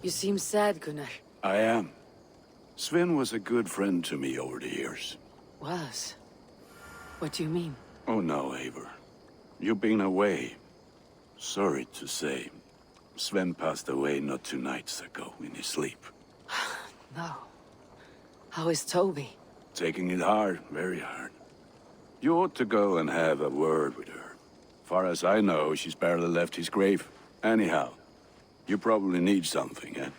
You seem sad, Gunnar. I am. Sven was a good friend to me over the years. Was? What do you mean? Oh no, Eivor. You've been away. Sorry to say. Sven passed away not 2 nights ago in his sleep. No. How is Toby? Taking it hard, very hard. You ought to go and have a word with her. Far as I know, she's barely left his grave. Anyhow, you probably need something, eh?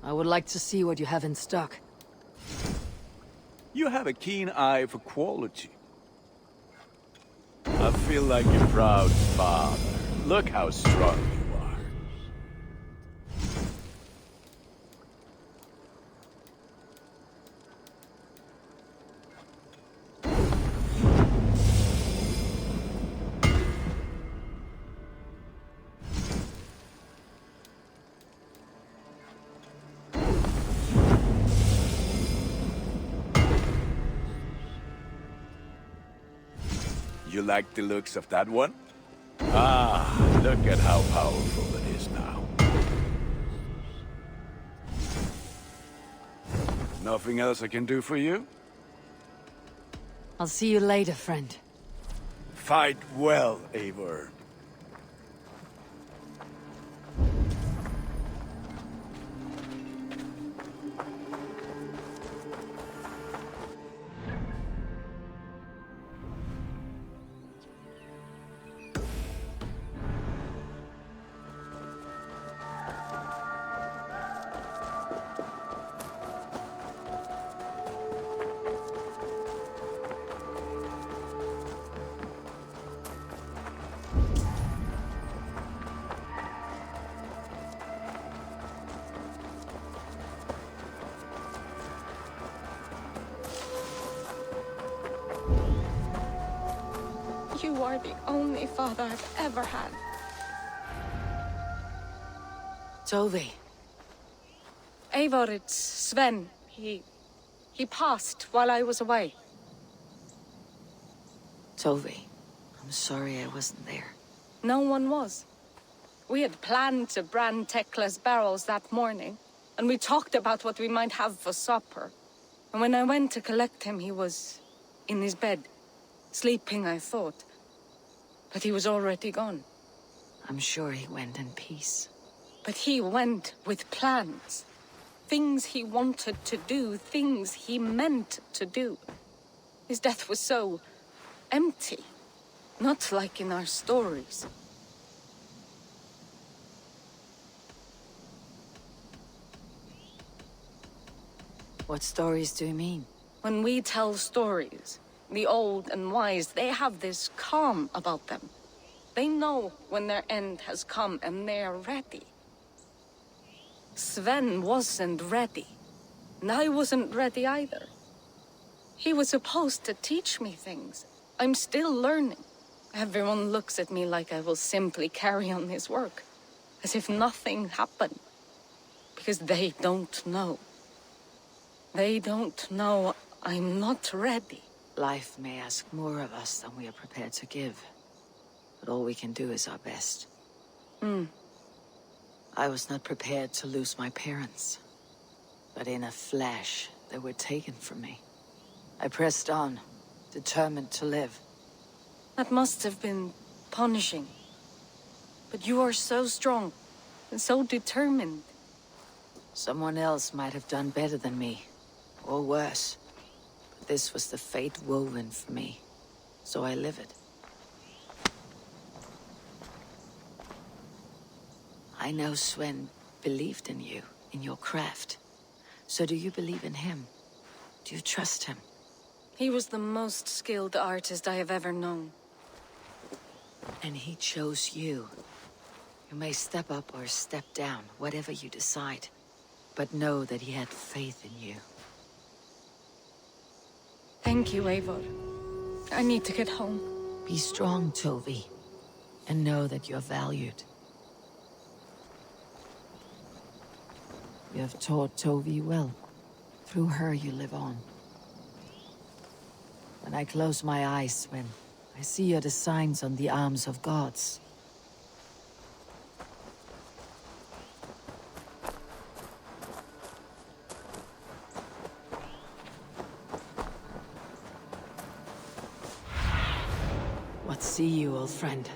I would like to see what you have in stock. You have a keen eye for quality. I feel like a proud father. Look how strong you are. You like the looks of that one? Ah, look at how powerful it is now. Nothing else I can do for you? I'll see you later, friend. Fight well, Eivor. You are the only father I've ever had. Toby. Eivor, it's Sven. He passed while I was away. Toby. I'm sorry I wasn't there. No one was. We had planned to brand Tekla's barrels that morning, and we talked about what we might have for supper. And when I went to collect him, he was in his bed. Sleeping, I thought. But he was already gone. I'm sure he went in peace. But he went with plans. Things he wanted to do, things he meant to do. His death was so empty. Not like in our stories. What stories do you mean? When we tell stories, the old and wise, they have this calm about them. They know when their end has come and they're ready. Sven wasn't ready. And I wasn't ready either. He was supposed to teach me things. I'm still learning. Everyone looks at me like I will simply carry on his work. As if nothing happened. Because they don't know. They don't know I'm not ready. Life may ask more of us than we are prepared to give. But all we can do is our best. I was not prepared to lose my parents. But in a flash, they were taken from me. I pressed on, determined to live. That must have been punishing. But you are so strong and so determined. Someone else might have done better than me, or worse. But this was the fate woven for me, so I live it. I know Sven believed in you, in your craft. So do you believe in him? Do you trust him? He was the most skilled artist I have ever known. And he chose you. You may step up or step down, whatever you decide. But know that he had faith in you. Thank you, Eivor. I need to get home. Be strong, Toby. And know that you're valued. You have taught Toby well. Through her you live on. When I close my eyes, Sven, I see your designs on the arms of gods. see you, old friend.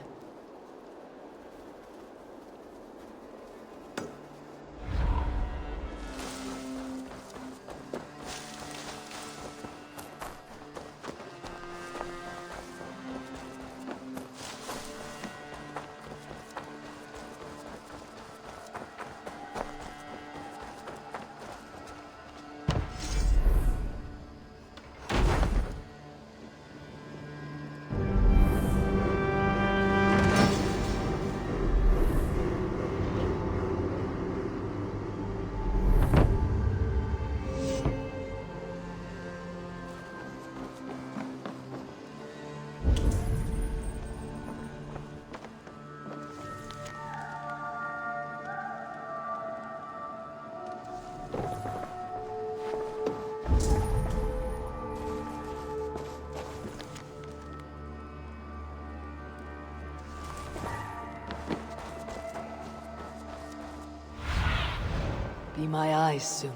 Be my eyes, Sunan.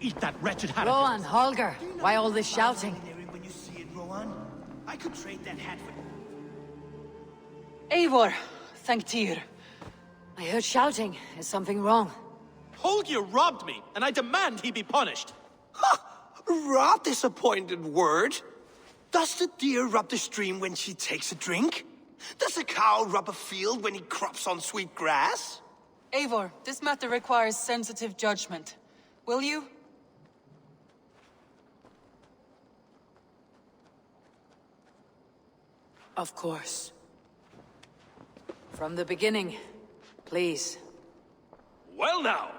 Eat that wretched hat. Rowan, Holger, why all this shouting? When you see it, Rowan, I could trade that hat for... Eivor, thank Tyr. I heard shouting. Is something wrong? Holger robbed me, and I demand he be punished. Rot disappointed word. Does the deer rub the stream when she takes a drink? Does a cow rub a field when he crops on sweet grass? Eivor, this matter requires sensitive judgment. Will you? Of course. From the beginning, please. Well now,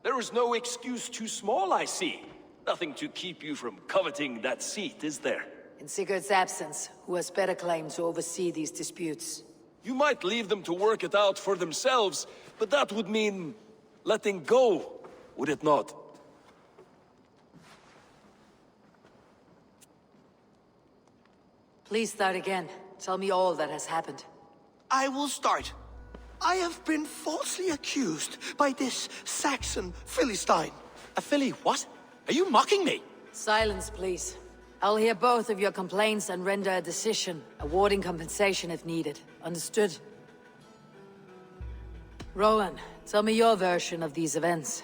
there is no excuse too small, I see. Nothing to keep you from coveting that seat, is there? In Sigurd's absence, who has better claim to oversee these disputes? You might leave them to work it out for themselves, but that would mean letting go, would it not? Please start again. Tell me all that has happened. I will start. I have been falsely accused by this Saxon Philistine. A filly what? Are you mocking me? Silence, please. I'll hear both of your complaints and render a decision, awarding compensation if needed. Understood? Rowan, tell me your version of these events.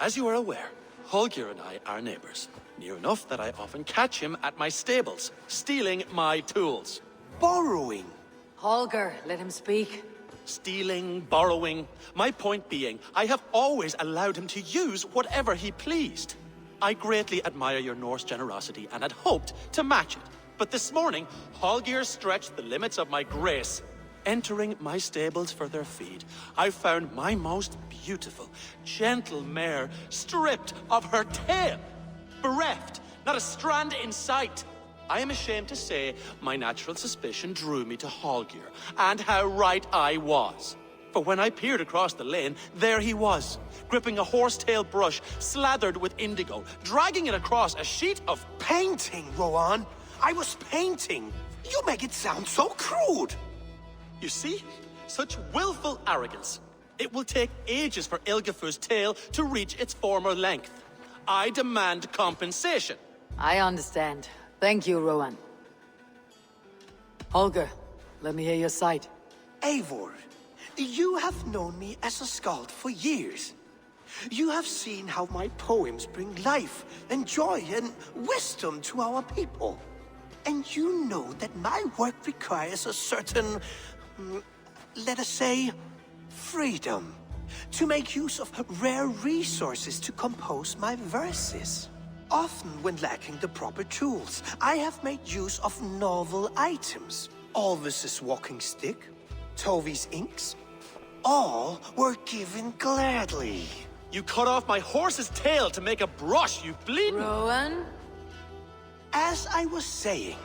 As you are aware, Holger and I are neighbors. Near enough that I often catch him at my stables, stealing my tools. Borrowing. Holger, let him speak. Stealing, borrowing. My point being, I have always allowed him to use whatever he pleased. I greatly admire your Norse generosity and had hoped to match it. But this morning, Holger stretched the limits of my grace. Entering my stables for their feed, I found my most beautiful, gentle mare stripped of her tail. Bereft, not a strand in sight. I am ashamed to say my natural suspicion drew me to Holger, and how right I was. For when I peered across the lane, there he was, gripping a horsetail brush slathered with indigo, dragging it across a sheet of... Painting, Rowan. I was painting. You make it sound so crude. You see? Such willful arrogance. It will take ages for Ilgefu's tail to reach its former length. I demand compensation. I understand. Thank you, Rowan. Holger, let me hear your side. Eivor, you have known me as a skald for years. You have seen how my poems bring life and joy and wisdom to our people. And you know that my work requires a certain, let us say, freedom. To make use of rare resources to compose my verses. Often when lacking the proper tools, I have made use of novel items. Alvis's walking stick, Tovi's inks. All were given gladly. You cut off my horse's tail to make a brush, you bleeding... Rowan? As I was saying,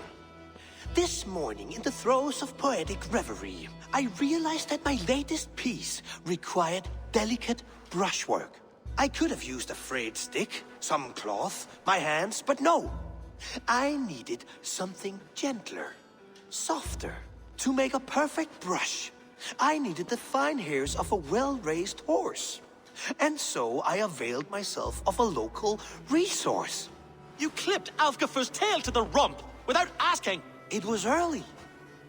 this morning in the throes of poetic reverie, I realized that my latest piece required delicate brushwork. I could have used a frayed stick, some cloth, my hands, but no. I needed something gentler, softer. To make a perfect brush, I needed the fine hairs of a well-raised horse. And so I availed myself of a local resource. You clipped Alfgafer's tail to the rump without asking. It was early.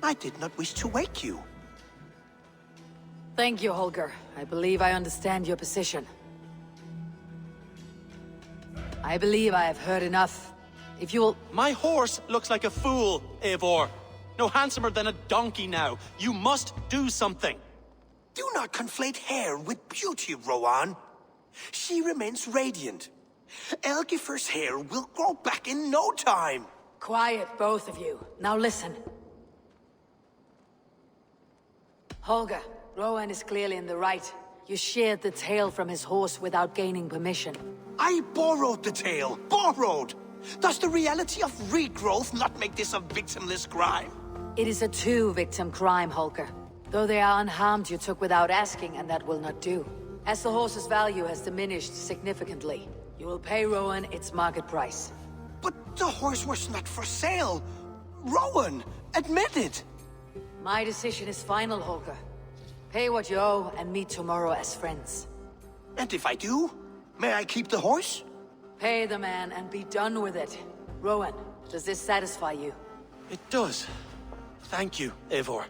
I did not wish to wake you. Thank you, Holger. I believe I understand your position. I believe I have heard enough. If you'll... My horse looks like a fool, Eivor. No handsomer than a donkey now. You must do something. Do not conflate hair with beauty, Rowan. She remains radiant. Algifer's hair will grow back in no time. Quiet, both of you. Now listen. Holger, Rowan is clearly in the right. You sheared the tail from his horse without gaining permission. I borrowed the tail. Borrowed! Does the reality of regrowth not make this a victimless crime? It is a two-victim crime, Holger. Though they are unharmed, you took without asking, and that will not do. As the horse's value has diminished significantly, you will pay Rowan its market price. But the horse was not for sale. Rowan, admit it. My decision is final, Holger. Pay what you owe and meet tomorrow as friends. And if I do, may I keep the horse? Pay the man and be done with it. Rowan, does this satisfy you? It does. Thank you, Eivor.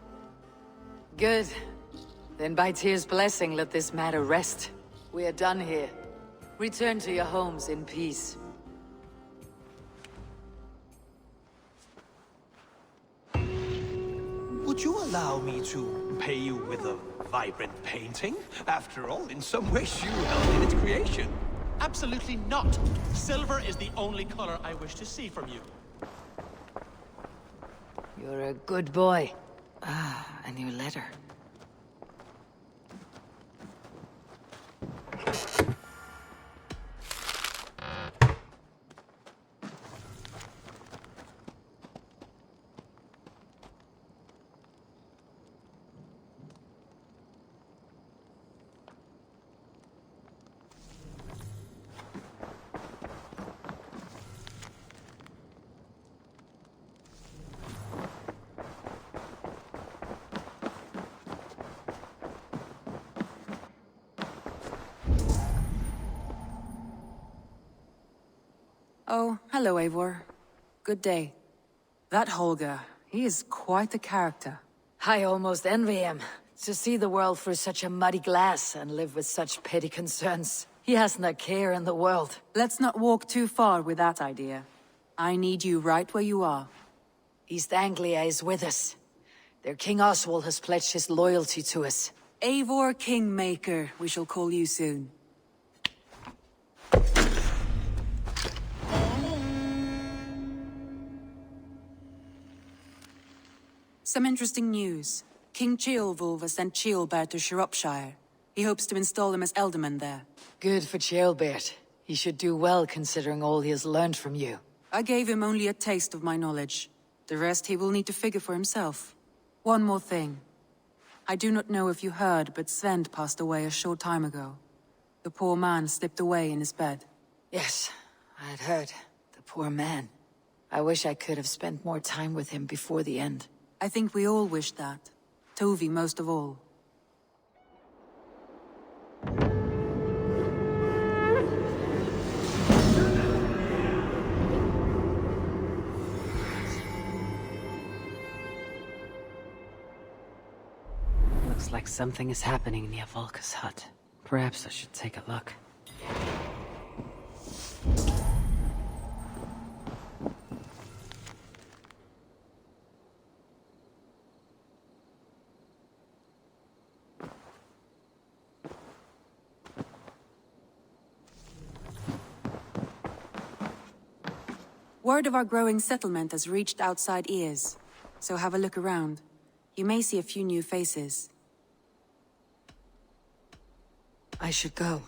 Good. Then by Tyr's blessing, let this matter rest. We are done here. Return to your homes in peace. Would you allow me to pay you with a vibrant painting? After all, in some ways you helped in its creation. Absolutely not. Silver is the only color I wish to see from you. You're a good boy. Ah, and your letter. Oh, hello, Eivor. Good day. That Holger, he is quite the character. I almost envy him. To see the world through such a muddy glass and live with such petty concerns. He hasn't a care in the world. Let's not walk too far with that idea. I need you right where you are. East Anglia is with us. Their King Oswald has pledged his loyalty to us. Eivor Kingmaker, we shall call you soon. Some interesting news. King Ceolwulf has sent Ceolbert to Shropshire. He hopes to install him as Elderman there. Good for Ceolbert. He should do well considering all he has learned from you. I gave him only a taste of my knowledge. The rest he will need to figure for himself. One more thing. I do not know if you heard, but Sven passed away a short time ago. The poor man slipped away in his bed. Yes, I had heard. The poor man. I wish I could have spent more time with him before the end. I think we all wish that. Tovi most of all. Looks like something is happening near Volka's hut. Perhaps I should take a look. Word of our growing settlement has reached outside ears, so have a look around. You may see a few new faces. I should go.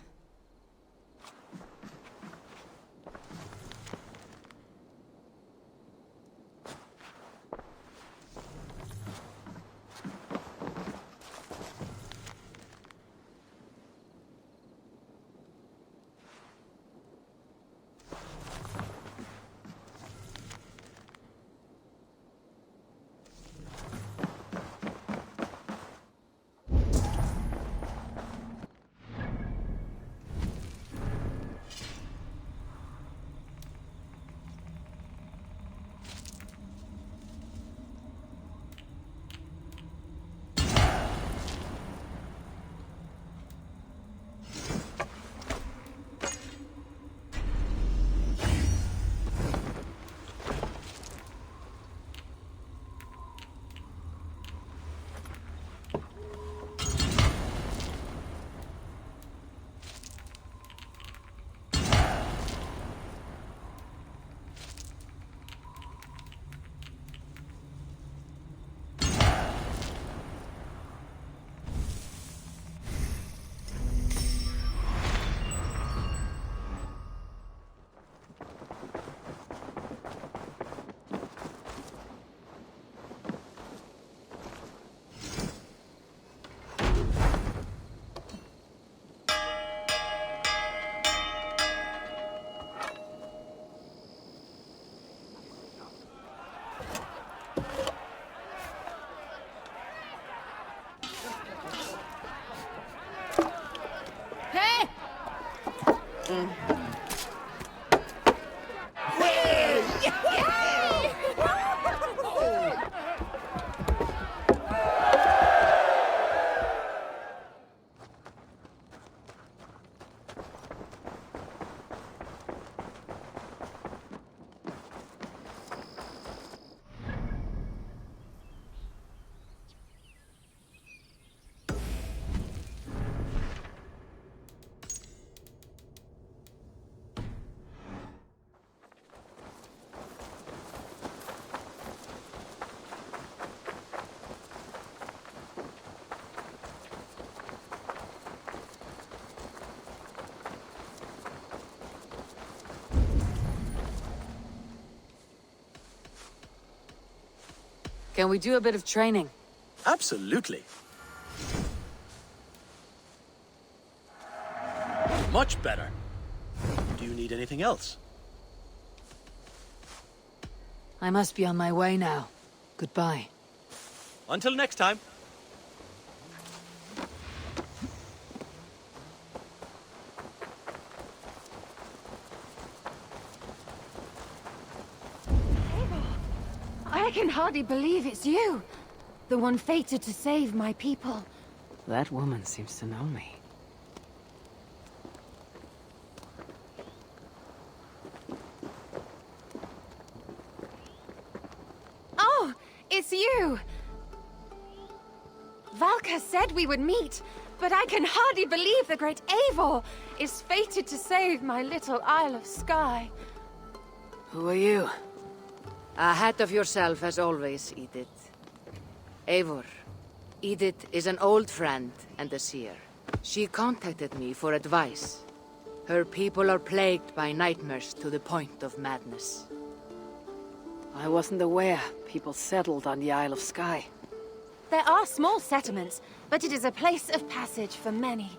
Can we do a bit of training? Absolutely. Much better. Do you need anything else? I must be on my way now. Goodbye. Until next time. I can hardly believe it's you. The one fated to save my people. That woman seems to know me. Oh, it's you! Valka said we would meet, but I can hardly believe the great Eivor is fated to save my little Isle of Skye. Who are you? Ahead of yourself as always, Edith. Eivor. Edith is an old friend and a seer. She contacted me for advice. Her people are plagued by nightmares to the point of madness. I wasn't aware people settled on the Isle of Skye. There are small settlements, but it is a place of passage for many,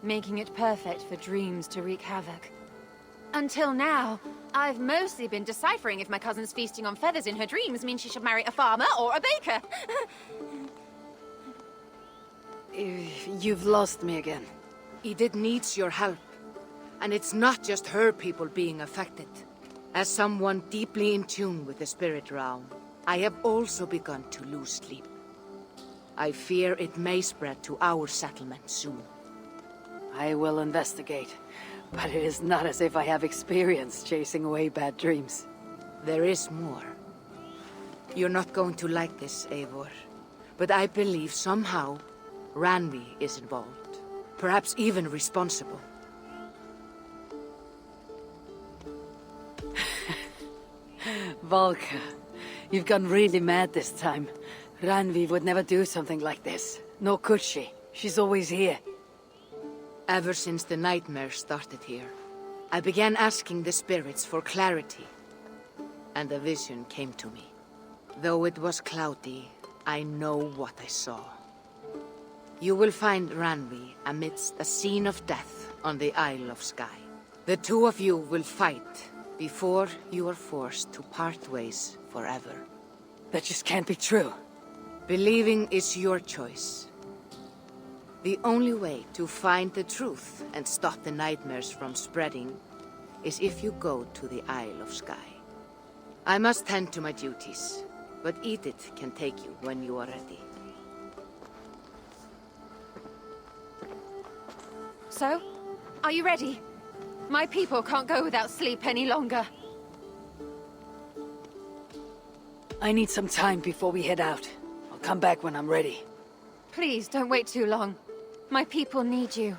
making it perfect for dreams to wreak havoc. Until now, I've mostly been deciphering if my cousin's feasting on feathers in her dreams means she should marry a farmer or a baker. You've lost me again. Edith needs your help. And it's not just her people being affected. As someone deeply in tune with the spirit realm, I have also begun to lose sleep. I fear it may spread to our settlement soon. I will investigate. But it is not as if I have experience chasing away bad dreams. There is more. You're not going to like this, Eivor. But I believe somehow Randvi is involved. Perhaps even responsible. Valka, you've gone really mad this time. Randvi would never do something like this. Nor could she. She's always here. Ever since the nightmare started here, I began asking the spirits for clarity. And a vision came to me. Though it was cloudy, I know what I saw. You will find Randvi amidst a scene of death on the Isle of Skye. The two of you will fight before you are forced to part ways forever. That just can't be true. Believing is your choice. The only way to find the truth and stop the nightmares from spreading is if you go to the Isle of Skye. I must tend to my duties, but Edith can take you when you are ready. So, are you ready? My people can't go without sleep any longer. I need some time before we head out. I'll come back when I'm ready. Please don't wait too long. My people need you.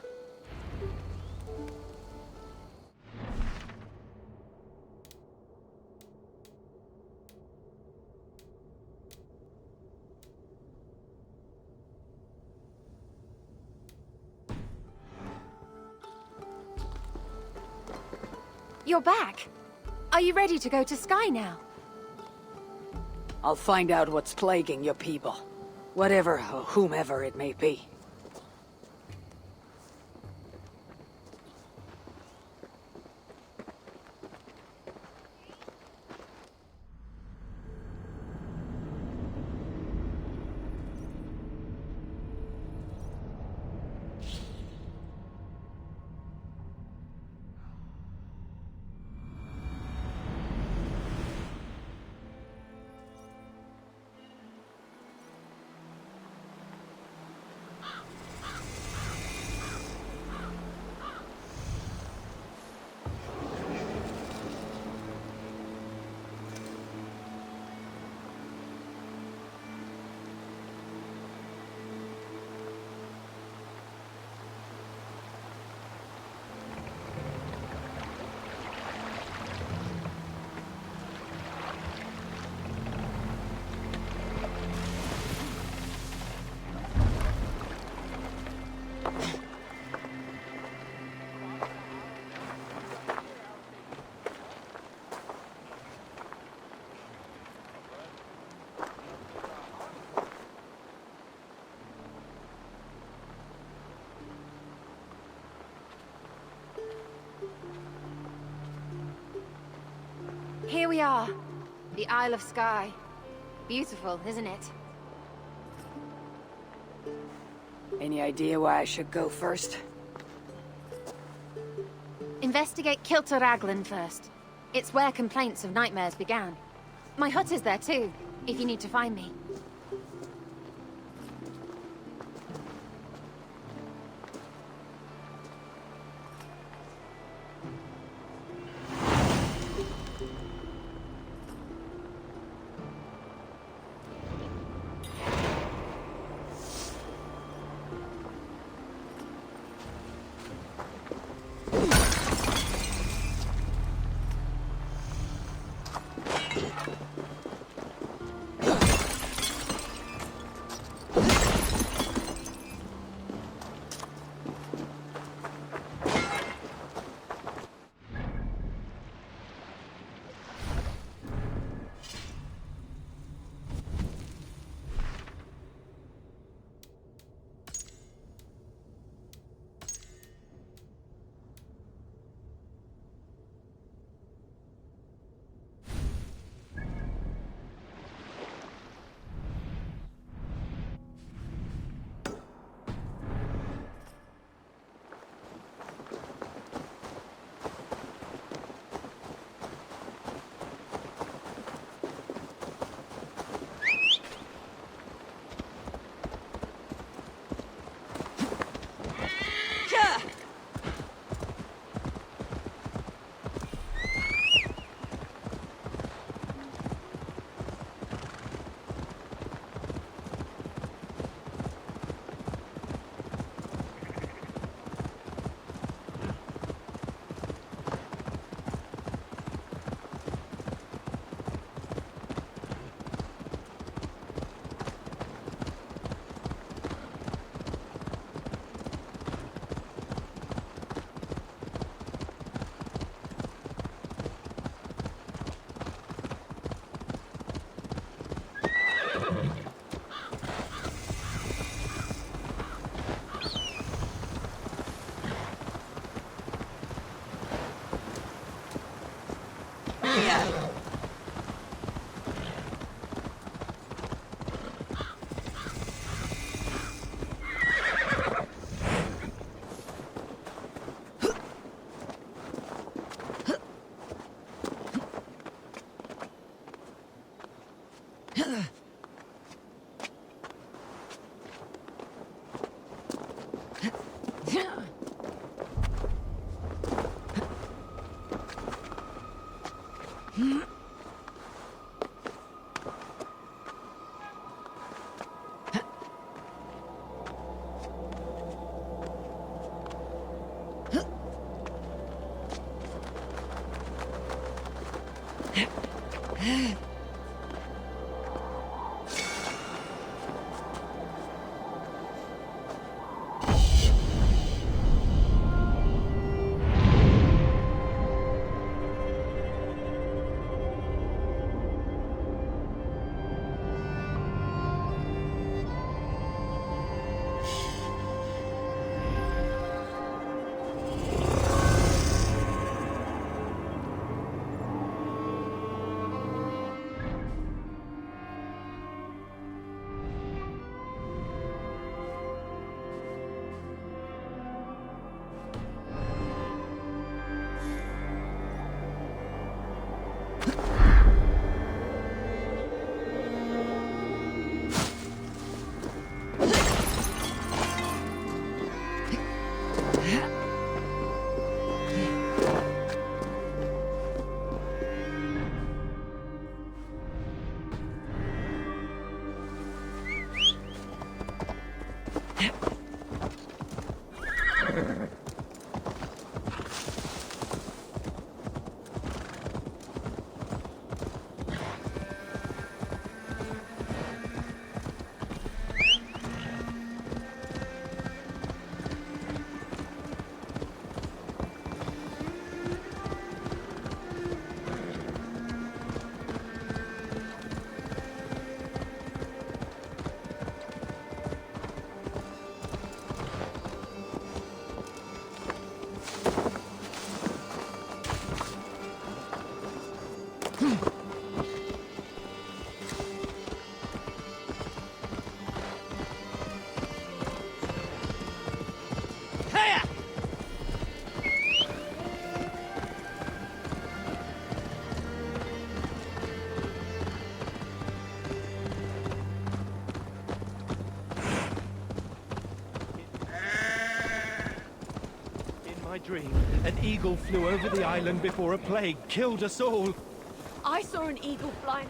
You're back. Are you ready to go to Skye now? I'll find out what's plaguing your people. Whatever or whomever it may be. Here we are. The Isle of Skye. Beautiful, isn't it? Any idea where I should go first? Investigate Kilter Raglan first. It's where complaints of nightmares began. My hut is there too, if you need to find me. dream. An eagle flew over the island before a plague killed us all. I saw an eagle flying.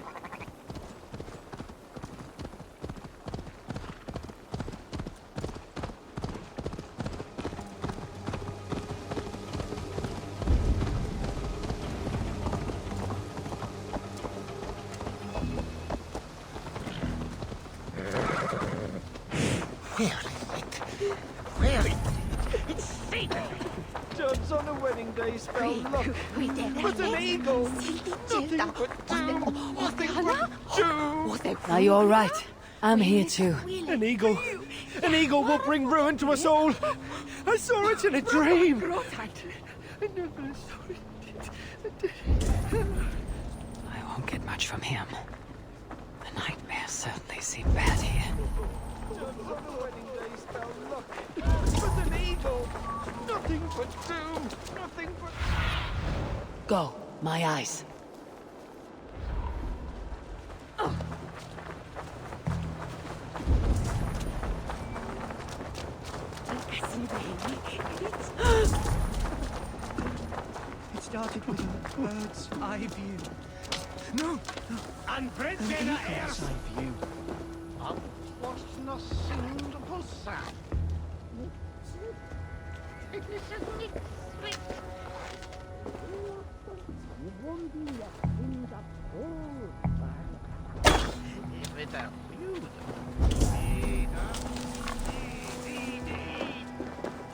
Judge on a wedding day spell luck. But an eagle! Nothing but doom! Nothing but doom! Now you're all right. I'm here too. An eagle! An eagle will bring ruin to us all! I saw it in a dream! I won't get much from him. The nightmares certainly seem bad here. Judge on a wedding day spell luck. But an eagle! Nothing but doom! Nothing but... Go, my eyes. It started with a bird's eye view. No! An bird's eye view.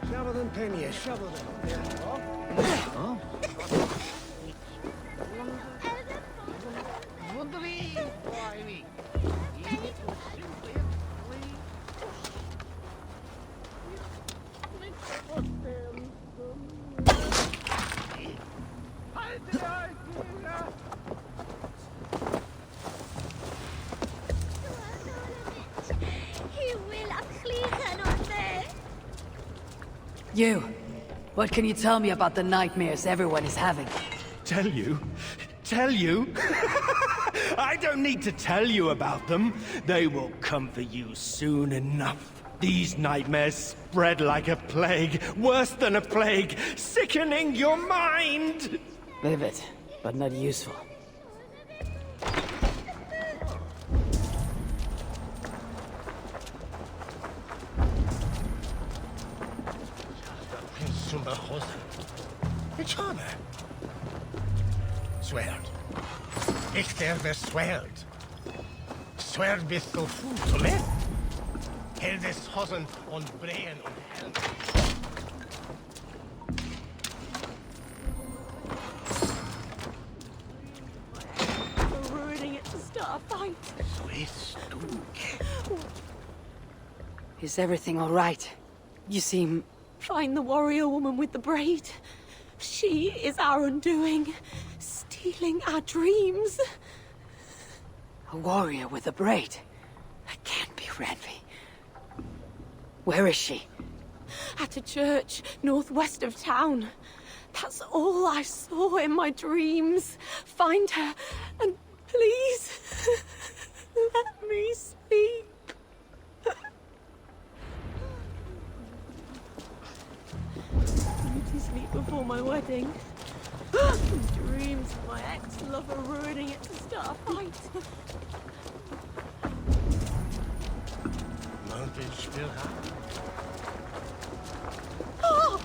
Shovel them, Penny, shovel them. You, what can you tell me about the nightmares everyone is having? Tell you? Tell you? I don't need to tell you about them. They will come for you soon enough. These nightmares spread like a plague, worse than a plague, sickening your mind! Vivid, but not useful. Ich habe. Svärd. Ich der svärd. Svärd bist du fot med. Heldes hosen und breen und helm. Ruining it to start a fight. Is everything all right? You seem... Find the warrior woman with the braid. She is our undoing, stealing our dreams. A warrior with a braid? That can't be Renvi. Where is she? At a church northwest of town. That's all I saw in my dreams. Find her, and please, let me sleep. I need to sleep before my wedding. Dreams of my ex-lover ruining it to start a fight. Mountains will have. Oh!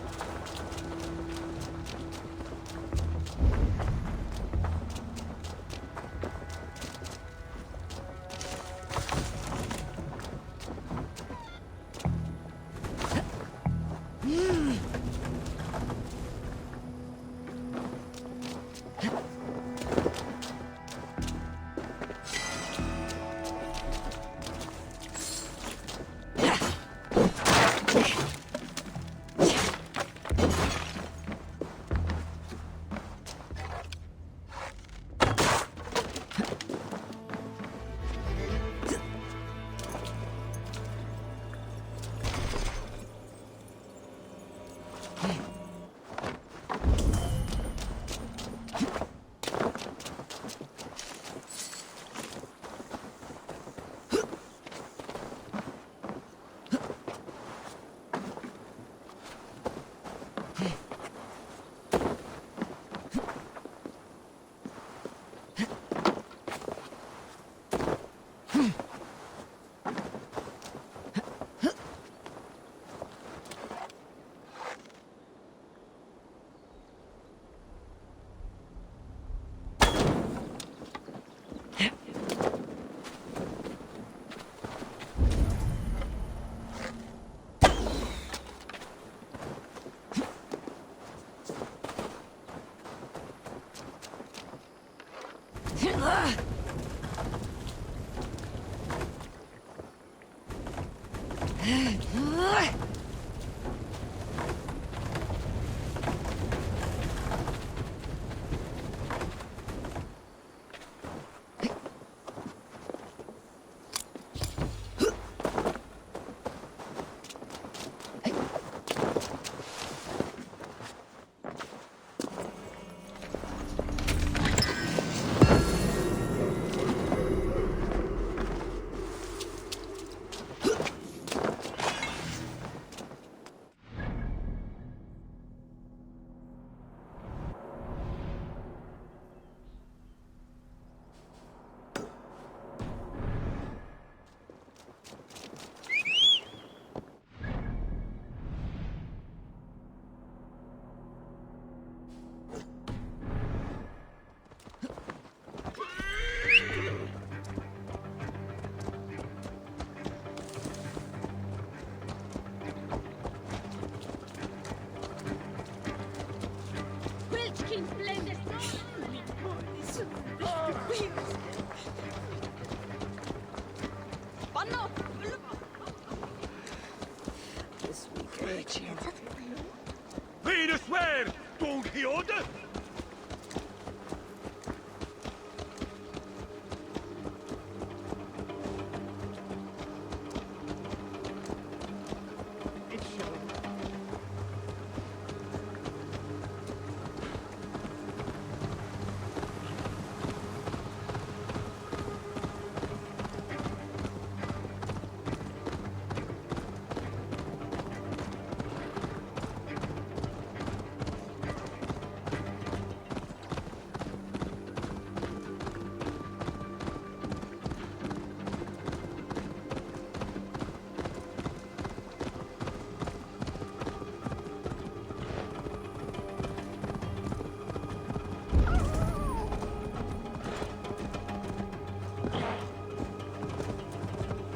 Wie de swear, Don Quixote?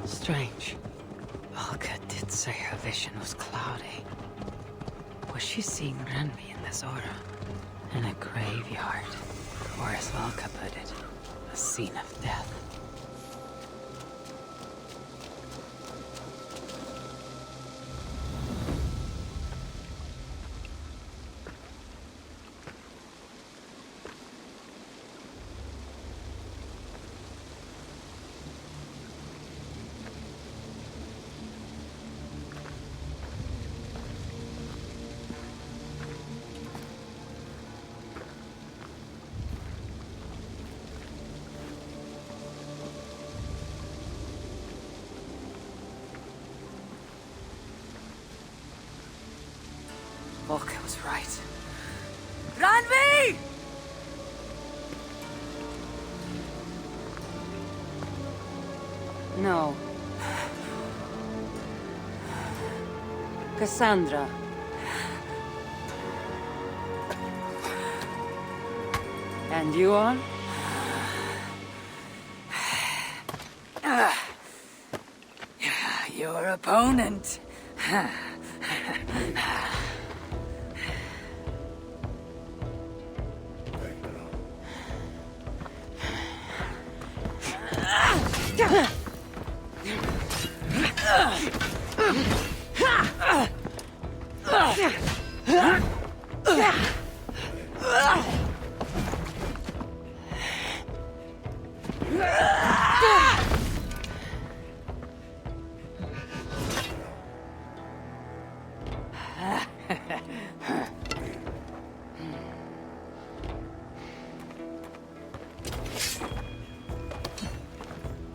Strange. Olga did say her vision was cloudy. Was she seeing Renby in this aura? In a graveyard, or as Volka put it, a scene of death. Volka was right. Ranvi! No. Cassandra. And you are? Your opponent.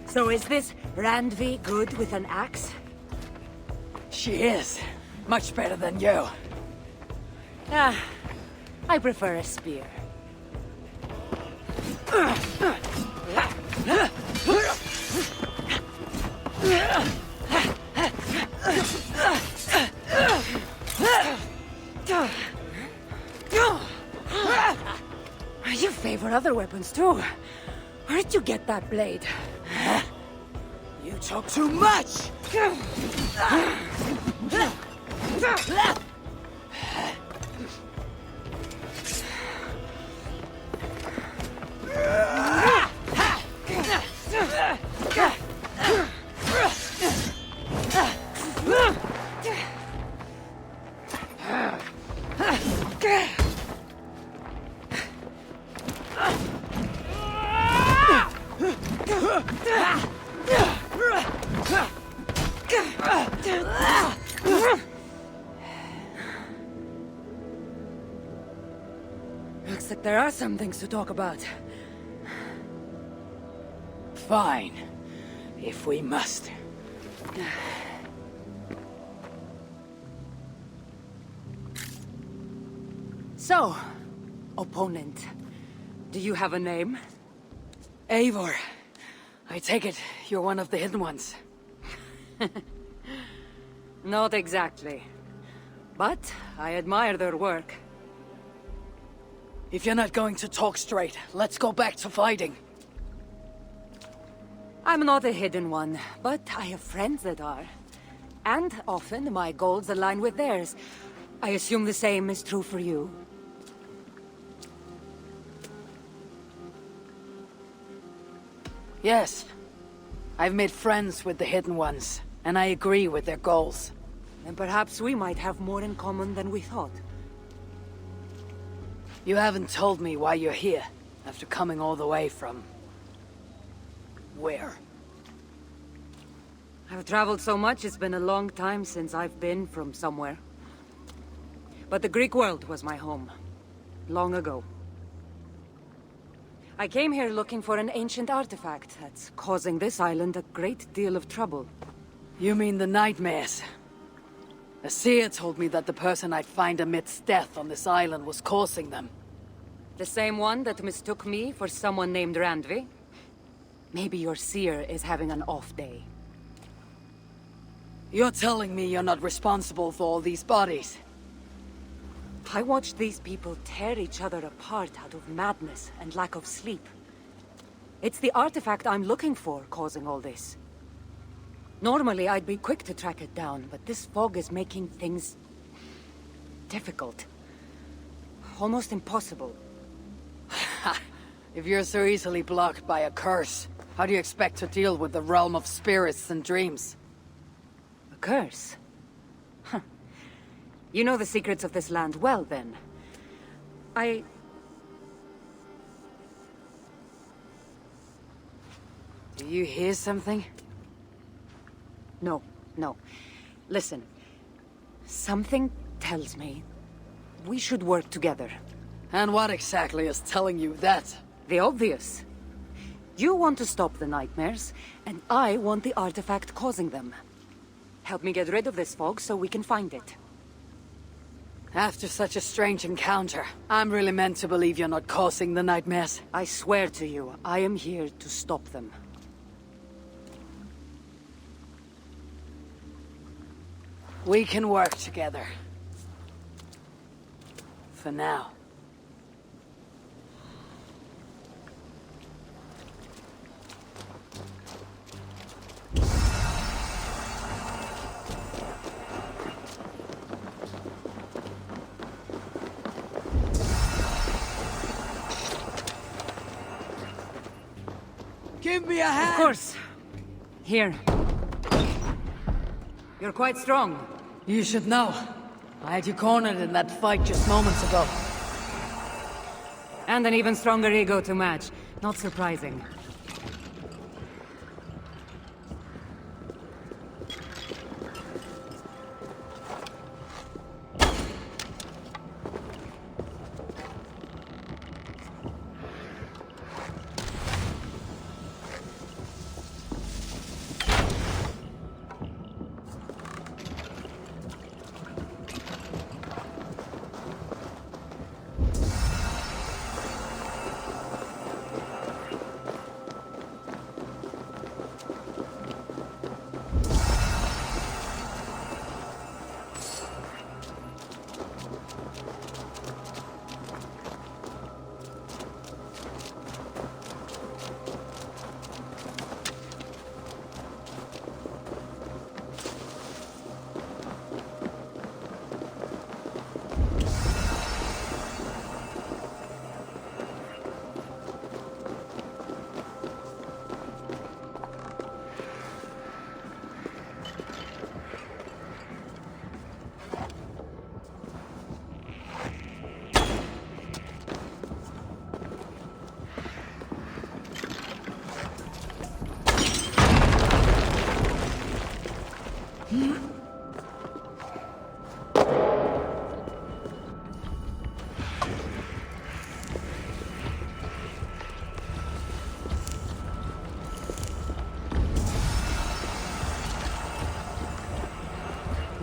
So is this Randvi good with an axe? She is. Much better than you. Ah, I prefer a spear. You favor other weapons too. Where did you get that blade? You talk too much! There are some things to talk about. Fine. If we must. So, opponent, do you have a name? Eivor. I take it you're one of the hidden ones. Not exactly. But I admire their work. If you're not going to talk straight, let's go back to fighting. I'm not a hidden one, but I have friends that are. And often my goals align with theirs. I assume the same is true for you. Yes. I've made friends with the hidden ones, and I agree with their goals. And perhaps we might have more in common than we thought. You haven't told me why you're here, after coming all the way from... where? I've traveled so much, it's been a long time since I've been from somewhere. But the Greek world was my home. Long ago. I came here looking for an ancient artifact that's causing this island a great deal of trouble. You mean the nightmares? A seer told me that the person I'd find amidst death on this island was causing them. The same one that mistook me for someone named Randvi? Maybe your seer is having an off day. You're telling me you're not responsible for all these bodies? I watched these people tear each other apart out of madness and lack of sleep. It's the artifact I'm looking for causing all this. Normally, I'd be quick to track it down, but this fog is making things... difficult. Almost impossible. If you're so easily blocked by a curse, how do you expect to deal with the realm of spirits and dreams? A curse? Huh. You know the secrets of this land well, then. Do you hear something? No. Listen. Something tells me we should work together. And what exactly is telling you that? The obvious. You want to stop the nightmares, and I want the artifact causing them. Help me get rid of this fog so we can find it. After such a strange encounter, I'm really meant to believe you're not causing the nightmares. I swear to you, I am here to stop them. We can work together. For now. Give me a hand! Of course. Here. You're quite strong. You should know. I had you cornered in that fight just moments ago. And an even stronger ego to match. Not surprising.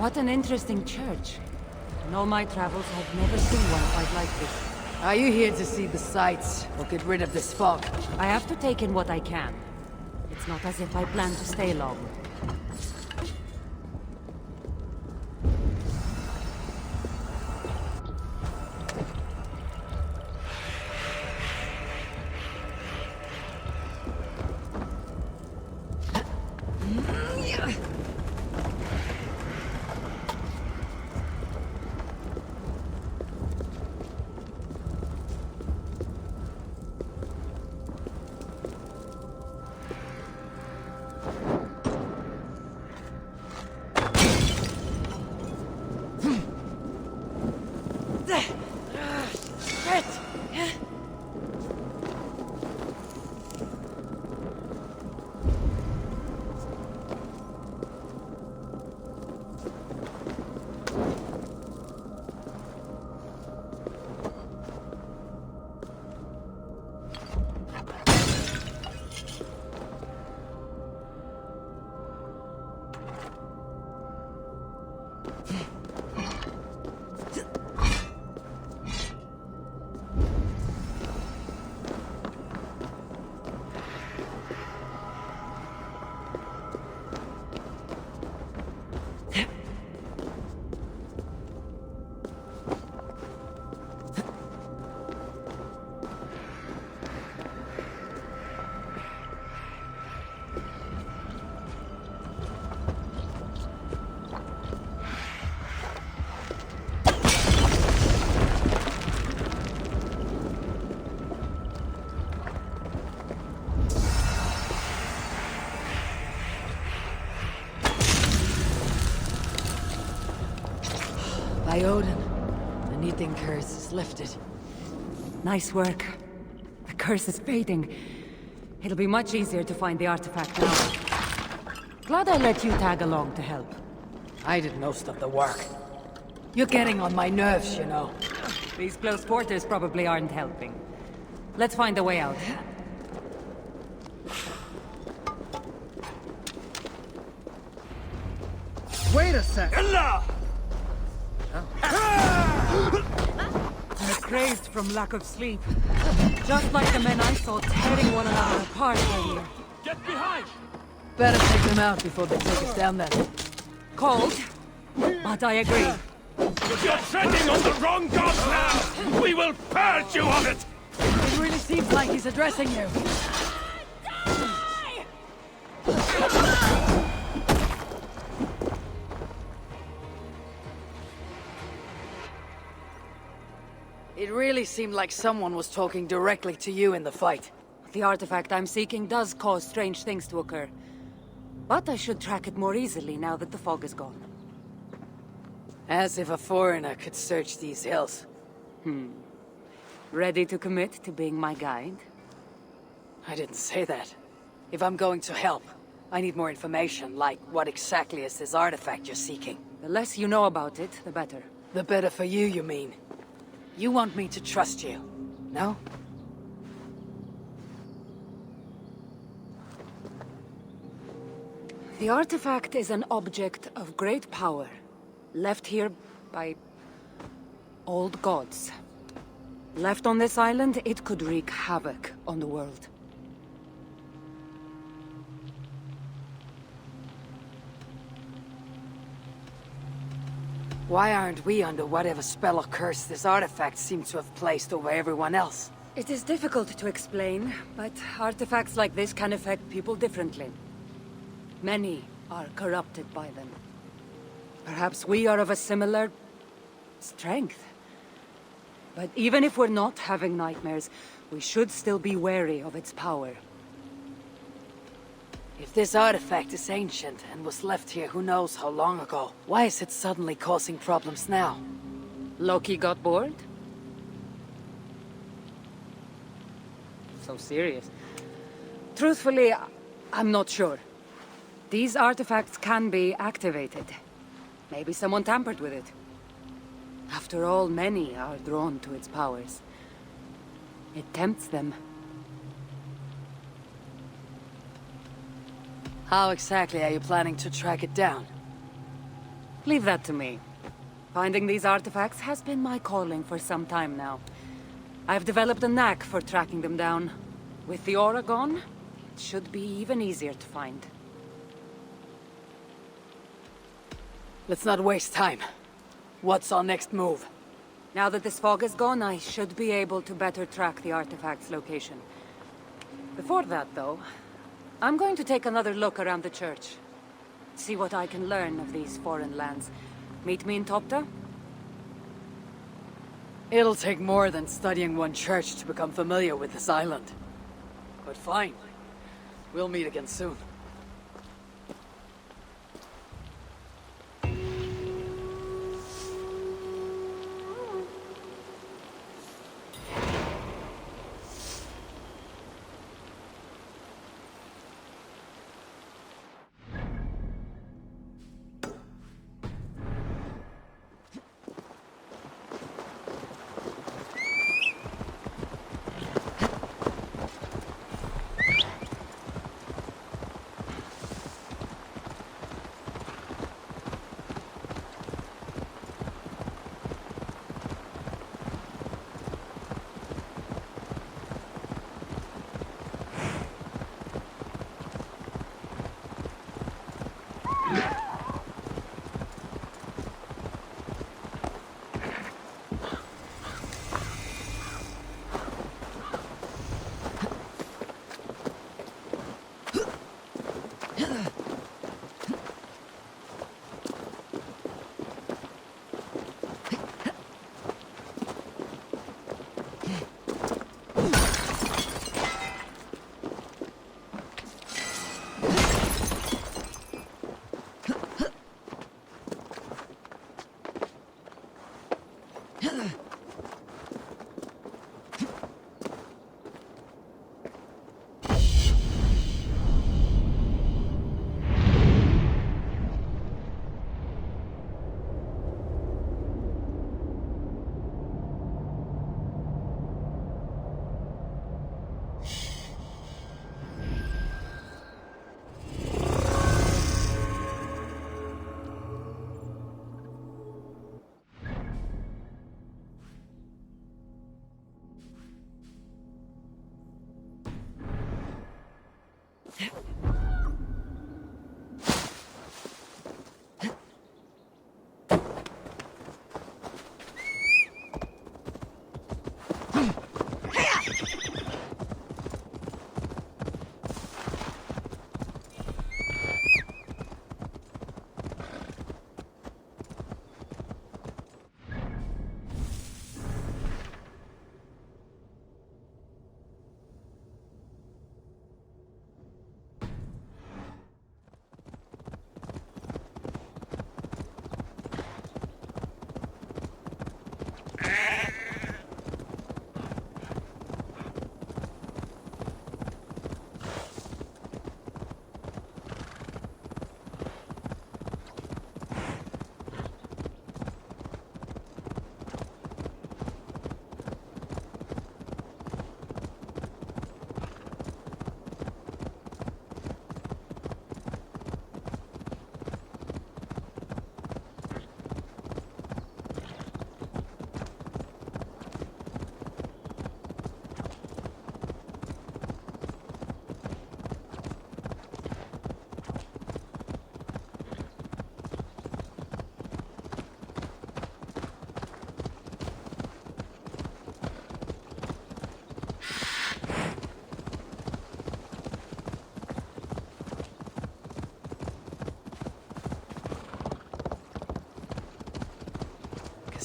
What an interesting church. In all my travels, I've never seen one quite like this. Are you here to see the sights, or get rid of this fog? I have to take in what I can. It's not as if I plan to stay long. By Odin, the Kneading curse is lifted. Nice work. The curse is fading. It'll be much easier to find the artifact now. Glad I let you tag along to help. I did most of the work. You're getting on my nerves, you know. These close quarters probably aren't helping. Let's find a way out. Wait a sec! They're crazed from lack of sleep. Just like the men I saw tearing one another apart earlier. Get behind! Better take them out before they take us down then. Cold, but I agree. You're treading on the wrong god now! We will purge you of it! It really seems like he's addressing you. It really seemed like someone was talking directly to you in the fight. The artifact I'm seeking does cause strange things to occur. But I should track it more easily now that the fog is gone. As if a foreigner could search these hills. Ready to commit to being my guide? I didn't say that. If I'm going to help, I need more information, like what exactly is this artifact you're seeking? The less you know about it, the better. The better for you, you mean? You want me to trust you, no? The artifact is an object of great power, left here by old gods. Left on this island, it could wreak havoc on the world. Why aren't we under whatever spell or curse this artifact seems to have placed over everyone else? It is difficult to explain, but artifacts like this can affect people differently. Many are corrupted by them. Perhaps we are of a similar strength. But even if we're not having nightmares, we should still be wary of its power. If this artifact is ancient and was left here who knows how long ago, why is it suddenly causing problems now? Loki got bored? So serious. Truthfully, I'm not sure. These artifacts can be activated. Maybe someone tampered with it. After all, many are drawn to its powers. It tempts them. How exactly are you planning to track it down? Leave that to me. Finding these artifacts has been my calling for some time now. I've developed a knack for tracking them down. With the aura gone, it should be even easier to find. Let's not waste time. What's our next move? Now that this fog is gone, I should be able to better track the artifact's location. Before that, though, I'm going to take another look around the church. See what I can learn of these foreign lands. Meet me in Topta? It'll take more than studying one church to become familiar with this island. But fine. We'll meet again soon.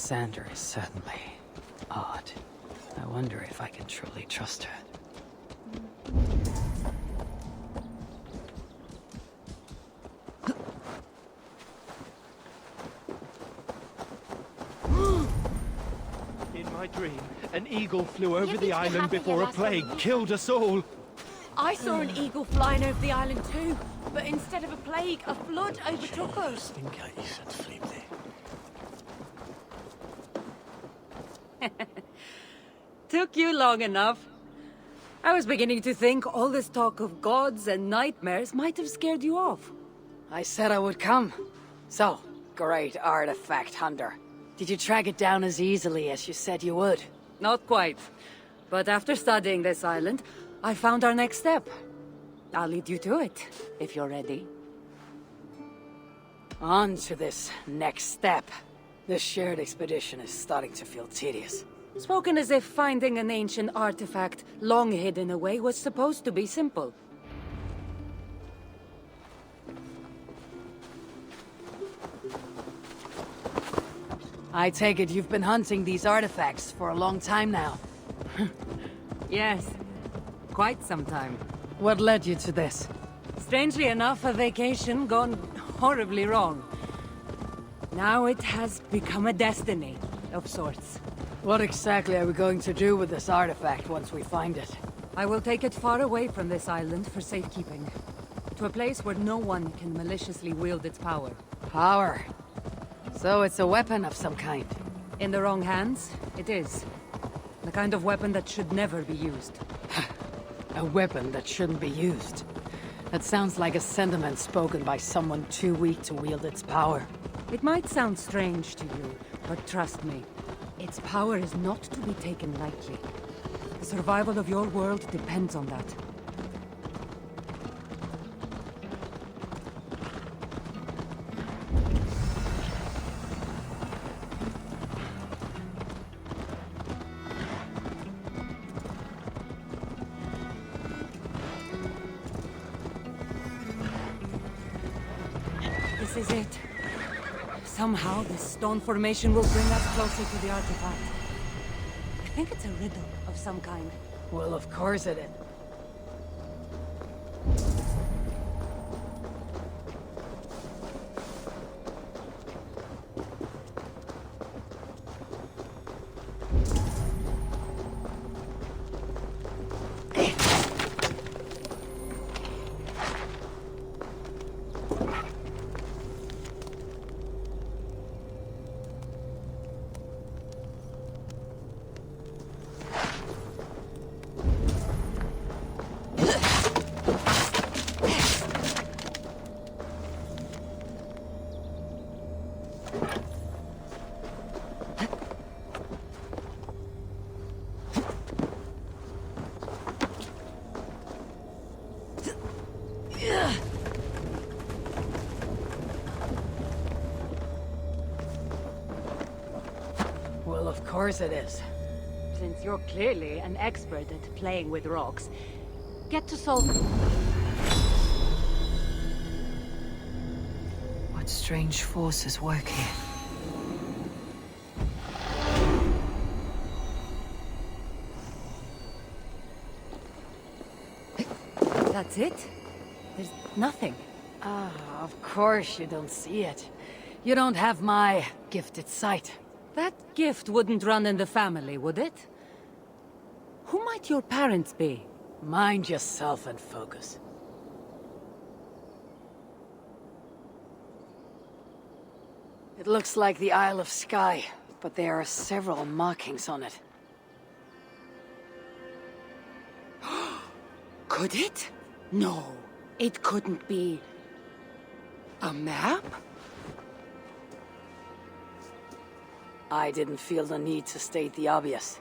Cassandra is certainly odd. I wonder if I can truly trust her. In my dream, an eagle flew over the island before a plague killed us all. I saw an eagle flying over the island too, but instead of a plague, a flood overtook us. In case it flew there. Took you long enough. I was beginning to think all this talk of gods and nightmares might have scared you off. I said I would come. So, Great artifact hunter. Did you track it down as easily as you said you would? Not quite. But after studying this island, I found our next step. I'll lead you to it, if you're ready. On to this next step. This shared expedition is starting to feel tedious. Spoken as if finding an ancient artifact long hidden away was supposed to be simple. I take it you've been hunting these artifacts for a long time now. Yes, quite some time. What led you to this? Strangely enough, a vacation gone horribly wrong. Now it has become a destiny, of sorts. What exactly are we going to do with this artifact once we find it? I will take it far away from this island for safekeeping. To a place where no one can maliciously wield its power. Power? So it's a weapon of some kind? In the wrong hands, it is. The kind of weapon that should never be used. A weapon that shouldn't be used. That sounds like a sentiment spoken by someone too weak to wield its power. It might sound strange to you, but trust me, its power is not to be taken lightly. The survival of your world depends on that. This is it. Somehow, this stone formation will bring us closer to the artifact. I think it's a riddle of some kind. Well, of course it is. Well, of course it is. Since you're clearly an expert at playing with rocks, get to solve... What strange forces work here? That's it? There's nothing. Ah, of course you don't see it. You don't have my gifted sight. That gift wouldn't run in the family, would it? Who might your parents be? Mind yourself and focus. It looks like the Isle of Skye, but there are several markings on it. Could it? No, it couldn't be... a map? I didn't feel the need to state the obvious.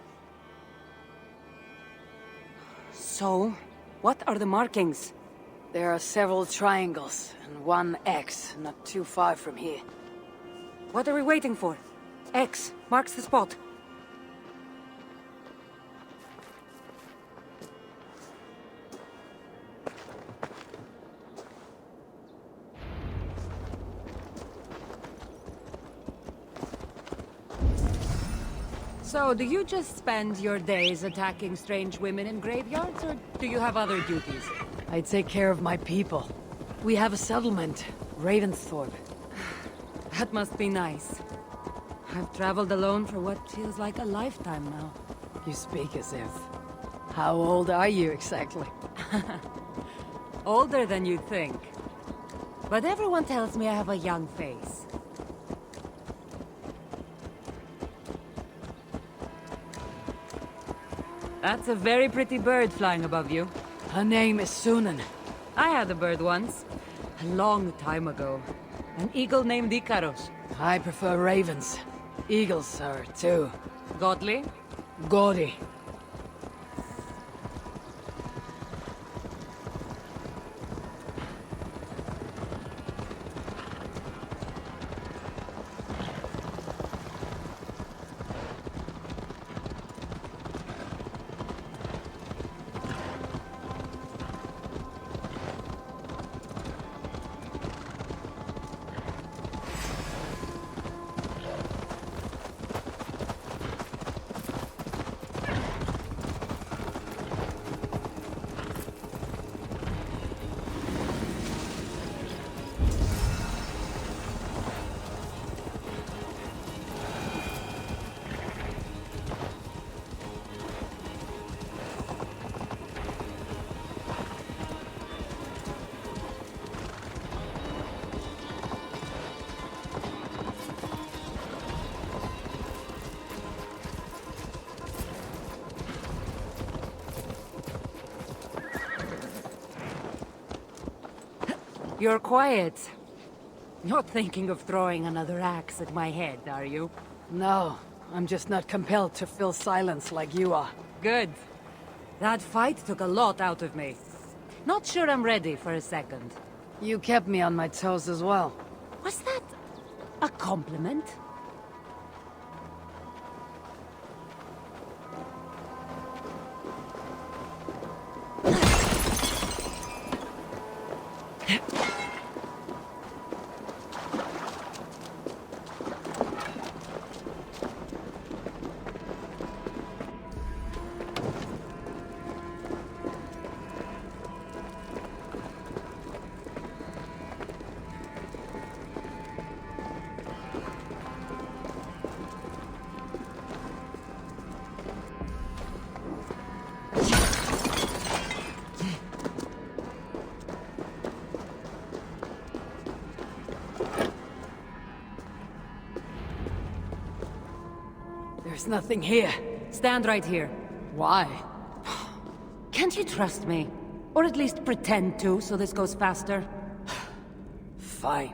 So, what are the markings? There are several triangles, and one X, not too far from here. What are we waiting for? X marks the spot. So, do you just spend your days attacking strange women in graveyards, or do you have other duties? I take care of my people. We have a settlement, Ravensthorpe. That must be nice. I've traveled alone for what feels like a lifetime now. You speak as if. How old are you exactly? Older than you'd think. But everyone tells me I have a young face. That's a very pretty bird flying above you. Her name is Sunan. I had a bird once. A long time ago. An eagle named Ikaros. I prefer ravens. Eagles are, too. Godly? Gaudy. You're quiet. Not thinking of throwing another axe at my head, are you? No, I'm just not compelled to fill silence like you are. Good. That fight took a lot out of me. Not sure I'm ready for a second. You kept me on my toes as well. Was that a compliment? There's nothing here. Stand right here. Why? Can't you trust me? Or at least pretend to, so this goes faster? Fine.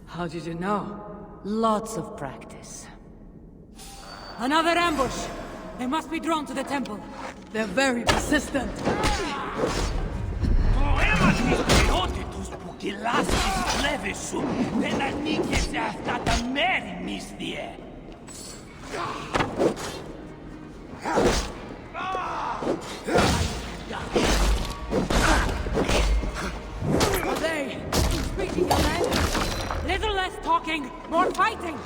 How did you know? Lots of practice. Another ambush! They must be drawn to the temple. They're very persistent. Are they speaking your language? Little less talking, more fighting!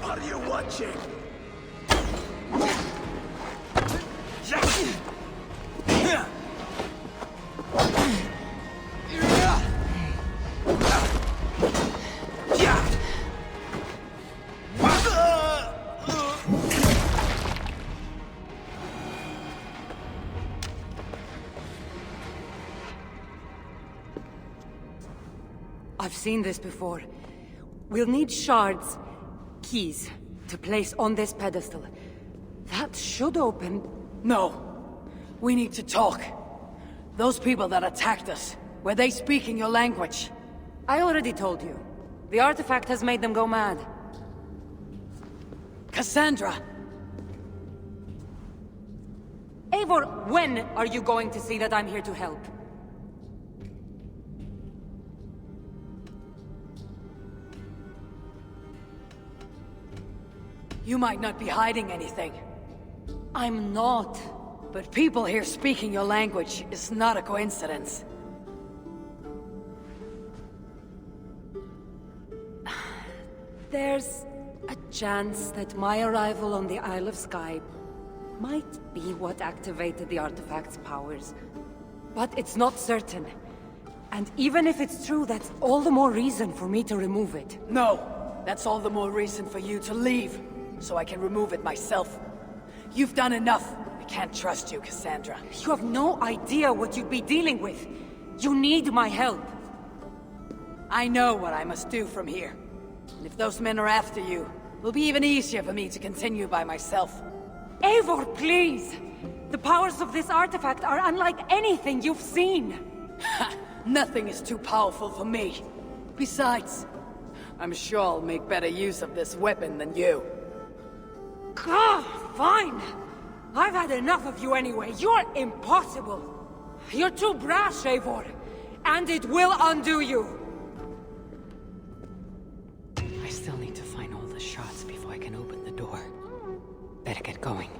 Are you watching? I've seen this before. We'll need shards, keys, to place on this pedestal. That should open... No. We need to talk. Those people that attacked us, were they speaking your language? I already told you. The artifact has made them go mad. Cassandra! Eivor, when are you going to see that I'm here to help? You might not be hiding anything. I'm not. But people here speaking your language is not a coincidence. There's a chance that my arrival on the Isle of Skye might be what activated the artifact's powers. But it's not certain. And even if it's true, that's all the more reason for me to remove it. No! That's all the more reason for you to leave, so I can remove it myself. You've done enough. I can't trust you, Cassandra. You have no idea what you'd be dealing with. You need my help. I know what I must do from here. And if those men are after you, it'll be even easier for me to continue by myself. Eivor, please! The powers of this artifact are unlike anything you've seen. Nothing is too powerful for me. Besides, I'm sure I'll make better use of this weapon than you. Fine! I've had enough of you anyway. You're impossible. You're too brash, Eivor. And it will undo you. I still need to find all the shards before I can open the door. Better get going.